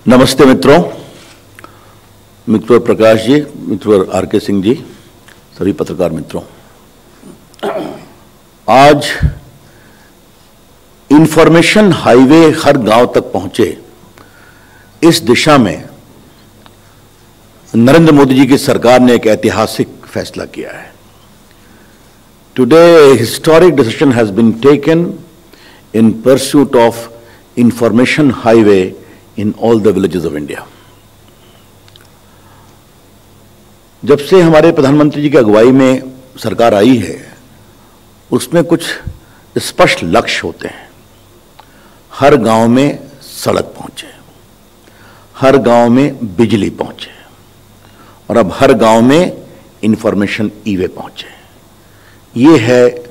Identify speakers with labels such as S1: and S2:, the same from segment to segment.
S1: नमस्ते मित्रों, मित्र प्रकाश जी, मित्र आर.के. सिंह जी, सभी पत्रकार मित्रों। आज इंफॉर्मेशन हाईवे हर गांव तक पहुंचे, इस दिशा में नरेंद्र मोदी जी की सरकार ने एक ऐतिहासिक फैसला किया है। Today historic decision has been taken in pursuit of information highway in all the villages of India। जब से हमारे प्रधानमंत्री जी की अगुवाई में सरकार आई है, उसमें कुछ स्पष्ट लक्ष्य होते हैं। हर गांव में सड़क पहुंचे, हर गांव में बिजली पहुंचे और अब हर गांव में इंफॉर्मेशन ई-वे पहुंचे। ये है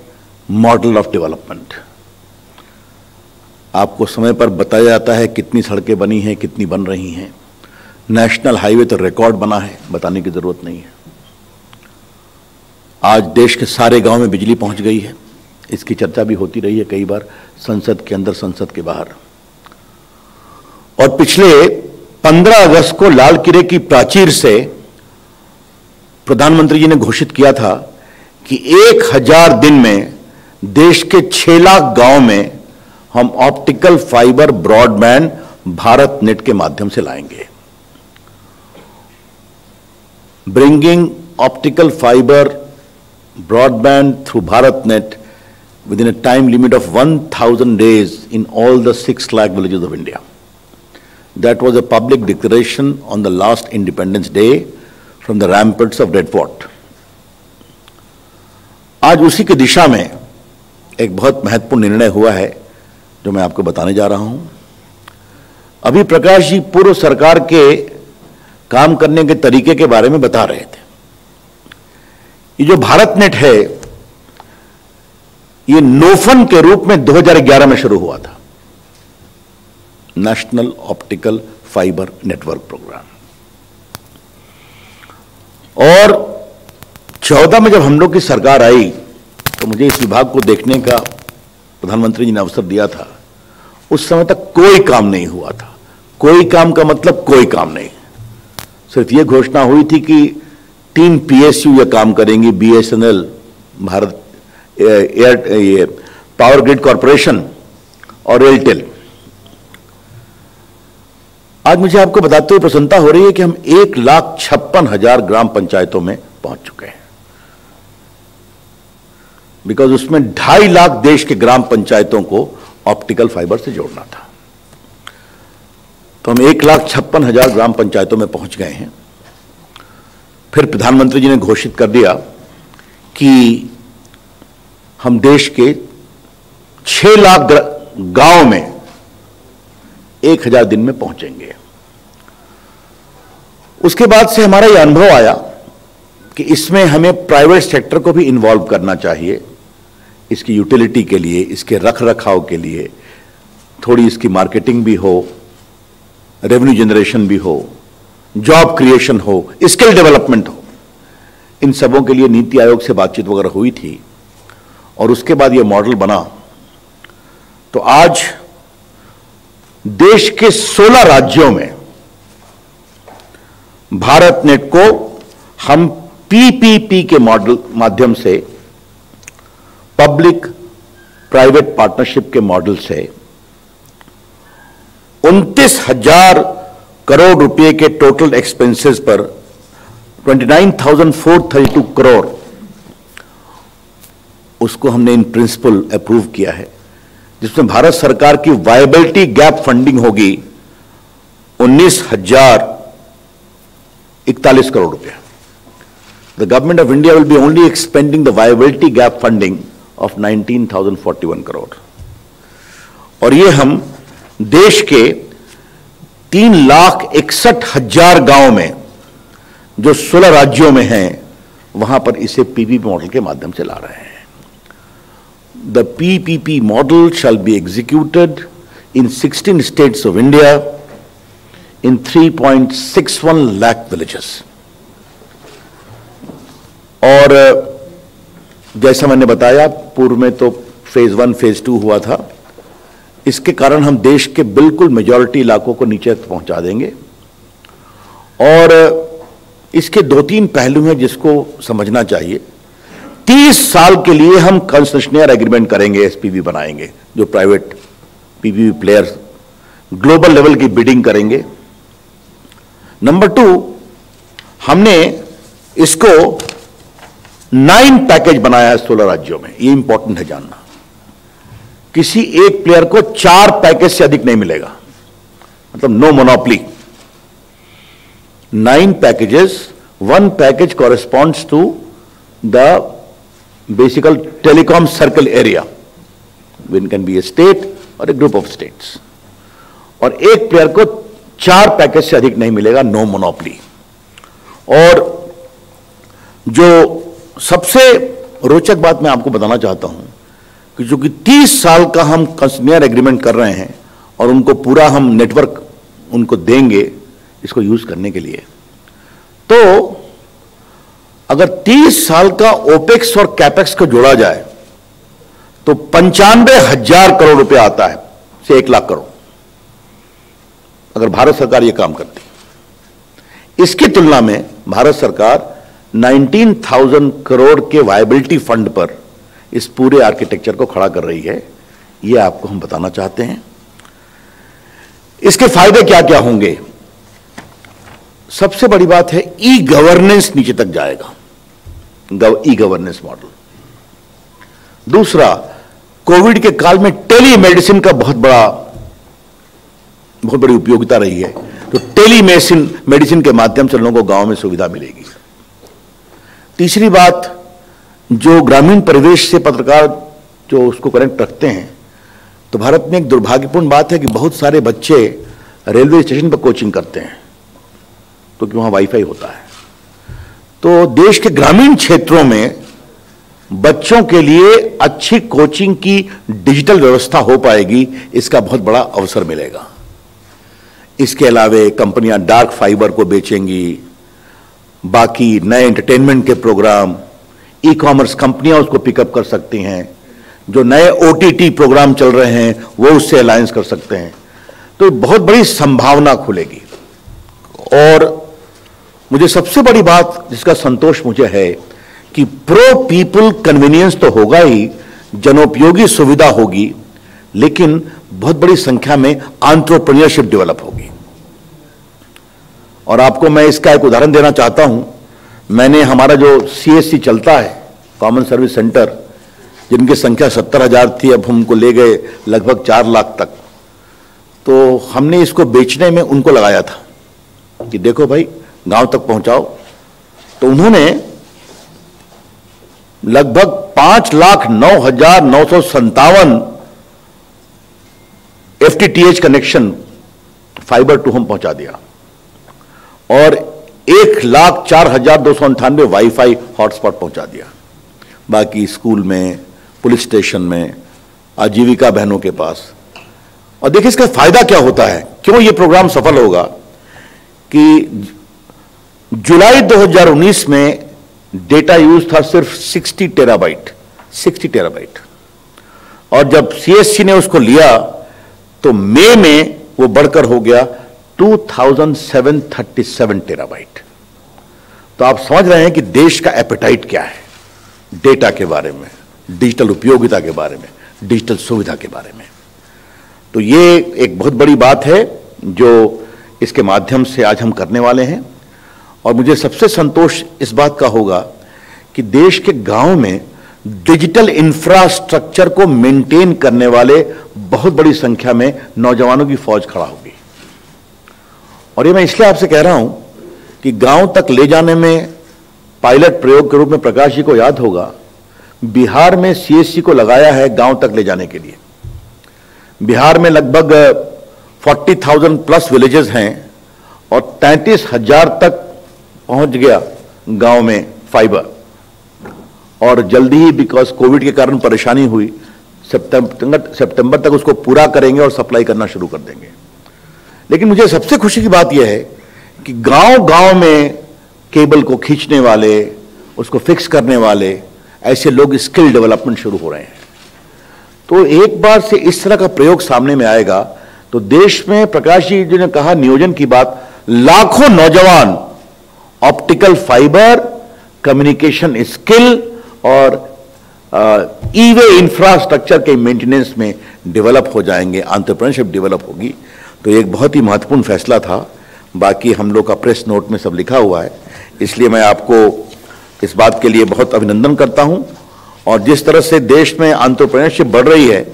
S1: मॉडल ऑफ डेवलपमेंट। आपको समय पर बताया जाता है कितनी सड़कें बनी हैं, कितनी बन रही हैं। नेशनल हाईवे तो रिकॉर्ड बना है, बताने की जरूरत नहीं है। आज देश के सारे गांव में बिजली पहुंच गई है। इसकी चर्चा भी होती रही है कई बार, संसद के अंदर, संसद के बाहर। और पिछले 15 अगस्त को लाल किले की प्राचीर से प्रधानमंत्री जी ने घोषित किया था कि 1000 दिन में देश के 6 लाख गांव में हम optical fibre broadband Bharat net के माध्यम से लाएंगे। Bringing optical fibre broadband through Bharat net with in a time limit of 1000 days in all the 6 lakh villages of India. That was a public declaration on the last Independence Day from the ramparts of Red Fort. आज उसी की दिशा में एक बहुत महत्वपूर्ण निर्णय हुआ है जो मैं आपको बताने जा रहा हूं। अभी प्रकाश जी पूर्व सरकार के काम करने के तरीके के बारे में बता रहे थे। ये जो भारत नेट है, ये नोफन के रूप में 2011 में शुरू हुआ था, national optical fibre network programme. और 14 में जब हम लोग की सरकार आई तो मुझे इस विभाग को देखने का प्रधानमंत्री जी ने अवसर दिया था। उस समय तक कोई काम नहीं हुआ था। कोई काम का मतलब कोई काम नहीं, सिर्फ ये घोषणा हुई थी कि 3 PSU ये काम करेंगी, BSNL, Bharat power grid corporation और एयरटेल। आज मुझे आपको बताते हुए प्रसन्नता हो रही है कि हम 1,56,000 ग्राम पंचायतों में पहुंच चुके हैं, बिकॉज उसमें 2.5 लाख देश के ग्राम पंचायतों को ऑप्टिकल फाइबर से जोड़ना था। तो हम 1,56,000 ग्राम पंचायतों में पहुंच गए हैं। फिर प्रधानमंत्री जी ने घोषित कर दिया कि हम देश के 6 लाख गांव में 1000 दिन में पहुंचेंगे। उसके बाद से हमारा यह अनुभव आया कि इसमें हमें प्राइवेट सेक्टर को भी इन्वॉल्व करना चाहिए, इसकी यूटिलिटी के लिए, इसके रख रखाव के लिए, थोड़ी इसकी मार्केटिंग भी हो, रेवेन्यू जनरेशन भी हो, जॉब क्रिएशन हो, स्किल डेवलपमेंट हो। इन सबों के लिए नीति आयोग से बातचीत वगैरह हुई थी और उसके बाद यह मॉडल बना। तो आज देश के 16 राज्यों में भारत नेट को हम PPP के मॉडल माध्यम से, पब्लिक प्राइवेट पार्टनरशिप के मॉडल से 29,000 करोड़ रुपए के टोटल एक्सपेंसेस पर 29,432 करोड़, उसको हमने इन प्रिंसिपल अप्रूव किया है, जिसमें भारत सरकार की वायबिलिटी गैप फंडिंग होगी 19,041 करोड़ रुपया। The government of India will be only expending the viability gap funding of 19,041 crore। और ये हम देश के 3,61,000 गांव में, जो 16 राज्यों में हैं, वहां पर इसे PPP मॉडल के माध्यम से ला रहे हैं। The PPP model shall be executed in 16 states of India in 3.61 lakh villages। और जैसा मैंने बताया, पूर्व में तो फेज 1 फेज 2 हुआ था, इसके कारण हम देश के बिल्कुल मेजॉरिटी इलाकों को नीचे पहुंचा देंगे। और इसके 2-3 पहलू हैं जिसको समझना चाहिए। 30 साल के लिए हम कंसेशनर एग्रीमेंट करेंगे, एसपीवी बनाएंगे, जो private PPP players global level की बिडिंग करेंगे। नंबर 2, हमने इसको 9 पैकेज बनाया है 16 राज्यों में। ये इंपॉर्टेंट है जानना। किसी एक प्लेयर को 4 पैकेज से अधिक नहीं मिलेगा, मतलब no monopoly. 9 packages, 1 package corresponds to the basic telecom circle area, which can be a state or a group of states. और एक प्लेयर को 4 पैकेज से अधिक नहीं मिलेगा, नो मोनोपोली। और जो सबसे रोचक बात मैं आपको बताना चाहता हूं कि जो कि 30 साल का हम कंसेशनर एग्रीमेंट कर रहे हैं और उनको पूरा हम नेटवर्क उनको देंगे इसको यूज करने के लिए, तो अगर 30 साल का ओपेक्स और कैपेक्स को जोड़ा जाए तो 95,000 करोड़ रुपया आता है, से 1 लाख करोड़, अगर भारत सरकार यह काम करती। इसकी तुलना में भारत सरकार 19,000 करोड़ के वायबिलिटी फंड पर इस पूरे आर्किटेक्चर को खड़ा कर रही है। यह आपको हम बताना चाहते हैं। इसके फायदे क्या क्या होंगे? सबसे बड़ी बात है ई गवर्नेंस नीचे तक जाएगा, ई गवर्नेंस मॉडल। दूसरा, कोविड के काल में टेली मेडिसिन का बहुत बड़ी उपयोगिता रही है, तो टेली मेडिसिन के माध्यम से लोगों को गांव में सुविधा मिलेगी। तीसरी बात, जो ग्रामीण परिवेश से पत्रकार जो उसको कनेक्ट रखते हैं, तो भारत में एक दुर्भाग्यपूर्ण बात है कि बहुत सारे बच्चे रेलवे स्टेशन पर कोचिंग करते हैं क्योंकि वहां वाईफाई होता है। तो देश के ग्रामीण क्षेत्रों में बच्चों के लिए अच्छी कोचिंग की डिजिटल व्यवस्था हो पाएगी, इसका बहुत बड़ा अवसर मिलेगा। इसके अलावे कंपनियां डार्क फाइबर को बेचेंगी, बाकी नए एंटरटेनमेंट के प्रोग्राम ई कॉमर्स कंपनियां उसको पिकअप कर सकती हैं, जो नए ओटीटी प्रोग्राम चल रहे हैं वो उससे अलायंस कर सकते हैं। तो बहुत बड़ी संभावना खुलेगी। और मुझे सबसे बड़ी बात जिसका संतोष मुझे है कि प्रो पीपल कन्वीनियंस तो होगा ही, जनोपयोगी सुविधा होगी, लेकिन बहुत बड़ी संख्या में एंटरप्रेन्योरशिप डेवलप होगी। और आपको मैं इसका एक उदाहरण देना चाहता हूं। मैंने हमारा जो सीएससी चलता है, कॉमन सर्विस सेंटर, जिनकी संख्या 70,000 थी, अब हमको ले गए लगभग 4 लाख तक। तो हमने इसको बेचने में उनको लगाया था कि देखो भाई गांव तक पहुंचाओ। तो उन्होंने लगभग 5,09,957 FTTH connection fibre to home पहुंचा दिया और 1,04,298 वाईफाई हॉटस्पॉट पहुंचा दिया। बाकी स्कूल में, पुलिस स्टेशन में, आजीविका बहनों के पास। और देखिए इसका फायदा क्या होता है, क्यों यह प्रोग्राम सफल होगा कि जुलाई 2019 में डेटा यूज था सिर्फ 60 टेराबाइट, और जब सीएससी ने उसको लिया तो मई में वो बढ़कर हो गया 2,737 टेराबाइट। तो आप समझ रहे हैं कि देश का एपेटाइट क्या है डेटा के बारे में, डिजिटल उपयोगिता के बारे में, डिजिटल सुविधा के बारे में। तो ये एक बहुत बड़ी बात है जो इसके माध्यम से आज हम करने वाले हैं। और मुझे सबसे संतोष इस बात का होगा कि देश के गांव में डिजिटल इंफ्रास्ट्रक्चर को मेंटेन करने वाले बहुत बड़ी संख्या में नौजवानों की फौज खड़ा होगी। और ये मैं इसलिए आपसे कह रहा हूं कि गांव तक ले जाने में पायलट प्रयोग के रूप में प्रकाश जी को याद होगा, बिहार में सीएससी को लगाया है गांव तक ले जाने के लिए। बिहार में लगभग 40,000 प्लस विलेजेस हैं और 33,000 तक पहुंच गया गांव में फाइबर। और जल्दी ही, बिकॉज कोविड के कारण परेशानी हुई, सितंबर तक उसको पूरा करेंगे और सप्लाई करना शुरू कर देंगे। लेकिन मुझे सबसे खुशी की बात यह है कि गांव-गांव में केबल को खींचने वाले, उसको फिक्स करने वाले ऐसे लोग स्किल डेवलपमेंट शुरू हो रहे हैं। तो एक बार से इस तरह का प्रयोग सामने में आएगा तो देश में, प्रकाश जी ने कहा नियोजन की बात, लाखों नौजवान ऑप्टिकल फाइबर, कम्युनिकेशन स्किल और ईवे इंफ्रास्ट्रक्चर के मेंटेनेंस में डेवलप हो जाएंगे, एंटरप्रेन्योरशिप डेवलप होगी। तो एक बहुत ही महत्वपूर्ण फैसला था। बाकी हम लोग का प्रेस नोट में सब लिखा हुआ है, इसलिए मैं आपको इस बात के लिए बहुत अभिनंदन करता हूं। और जिस तरह से देश में एंटरप्रेन्योरशिप बढ़ रही है,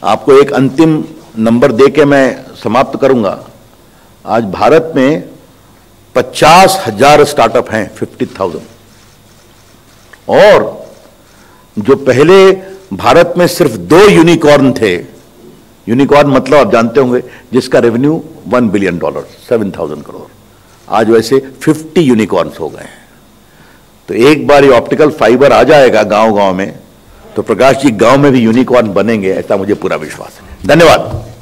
S1: आपको एक अंतिम नंबर दे के मैं समाप्त करूंगा। आज भारत में 50,000 स्टार्टअप हैं, 50,000। और जो पहले भारत में सिर्फ 2 यूनिकॉर्न थे, यूनिकॉर्न मतलब आप जानते होंगे जिसका रेवेन्यू $1 बिलियन, 7,000 करोड़, आज वैसे 50 यूनिकॉर्न्स हो गए हैं। तो एक बार ये ऑप्टिकल फाइबर आ जाएगा गांव गांव में, तो प्रकाश जी गांव में भी यूनिकॉर्न बनेंगे, ऐसा मुझे पूरा विश्वास है। धन्यवाद।